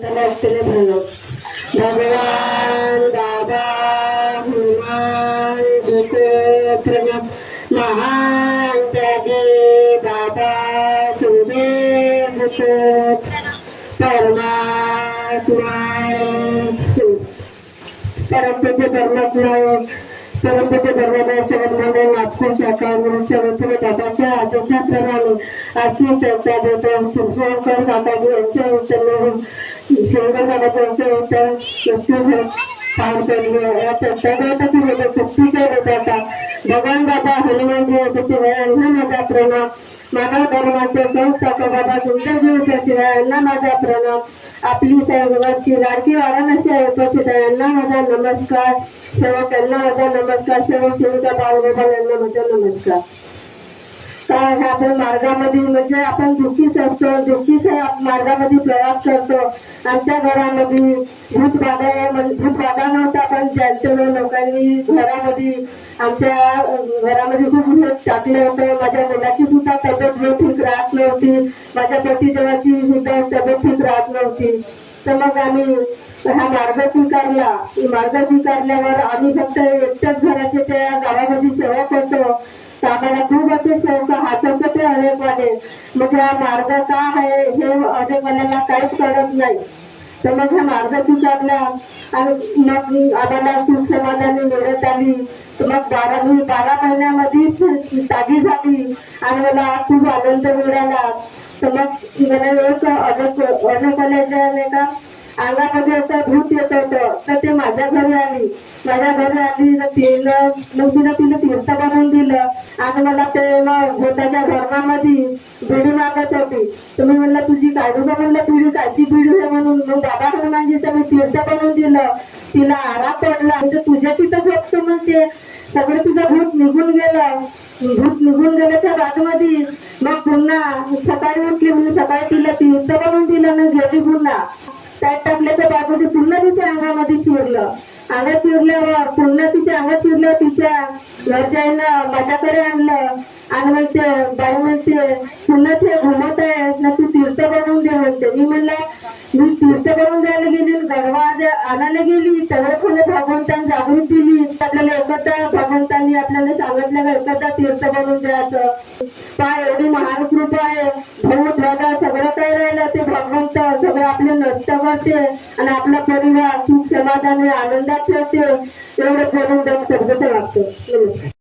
नमस्ते भलो भगवान दादा हनुमान जैसे प्रणव महान त्यागी बाबा सुदेव जैसे परमात्मा परमपूज्य धर्मदाय संबंधाने नागपूर शाखा गुरुच्या वतीने बाबाच्या आदेशाप्रमाणे आजची चर्चा देतो. शिवशंकर काकाजी यांच्या उत्तर शिवशंकर काकाजी यांच्या उत्तर पार पडली. या चर्चा देतात सृष्टीचा होता भगवान बाबा हनुमानजी होते यांना माझा प्रणाम. मानव धर्माचे संस्थापक बाबा सुंदरजी होते यांना माझा प्रणाम. आपली सर्वांची लाडकी वाराणसी आहे यांना माझा नमस्कार. सेवकांना माझा नमस्कार. सेवक सेविका बाळगोपाल यांना माझा नमस्कार. काय आपण मार्गामध्ये म्हणजे आपण दुःखीच असतो, दुःखीच मार्गामध्ये प्रवास करतो. आमच्या घरामध्ये भूतबाधा नव्हता, पण ज्यांच्या लोकांनी घरामध्ये आमच्या घरामध्ये खूप भूत टाकलं होतं. माझ्या मुलाची सुद्धा तब्येत ठीक राहत नव्हती, माझ्या पतिदेवाची सुद्धा तब्येत ठीक राहत नव्हती. तर मग आम्ही हा मार्ग स्वीकारला. मार्ग स्वीकारल्यावर आम्ही फक्त एकट्याच घराचे त्या गावामध्ये सेवा करतो. तर आम्हाला खूप असे सेवक हातवतो ते अनेकवाले. म्हणजे हा मार्ग का आहे हे अनेकवाल्याला काहीच कळत नाही. तर मग हा मार्ग स्वीकारला आणि मग आम्हाला सुख समाधानी मिळत आली. मग 12 महिन्यामध्येच तागी झाली आणि मला खूप आनंद मिळाला. तर मग मला एक अनेकवाल्याने का अंगामध्ये असं भूत येत होतं. तर ते माझ्या घरी आली तर तिनं तीर्थ बनवून दिलं आणि मला ते भूताच्या धर्मामध्ये बिडी मागत होती. तुम्ही म्हणलं तुझी काढू का, म्हणलं पिढी काची पिढी आहे म्हणून. मग बाबा हनुमानजीचं मी तीर्थ बनवून दिलं. तिला आराम पडला. म्हणजे तुझ्याची तर झोपतो म्हणते, सगळं तुझं भूत निघून गेलं. भूत निघून गेल्याच्या बाजूमध्ये मग पुन्हा सकाळी उठली. म्हणजे सकाळी तिला तीर्थ बनवून दिलं ना गेली. पुन्हा त्यात टाकल्याच्या बाजूने पुन्हा तिच्या अंगामध्ये शिरलं. अंगात शिरल्यावर पुन्हा तिच्या अंगात शिरलं. तिच्या घरच्यांना माझ्याकडे आणलं आणि म्हणते बाई म्हणते पुन्हा ते घुमत आहे ना, तू तीर्थ बनवून दे म्हणते. मी म्हणलं मी तीर्थ बनवून द्यायला गेली, गरबा आणायला गेली, तेवढं पुन्हा भगवंतांनी जागृत दिली. आपल्याला एकदा भगवंतांनी आपल्याला सांगितलं का एकदा तीर्थ बनवून द्यायचं. काय एवढी महान कृपा आहे. भूत बघा सगळं काय राहिलं ते भगवंत सगळं आपले नष्ट करते आणि आपला परिवार सुख समाधान आनंदात ठेवते. एवढं करून सगळं वाटतं. नमस्कार.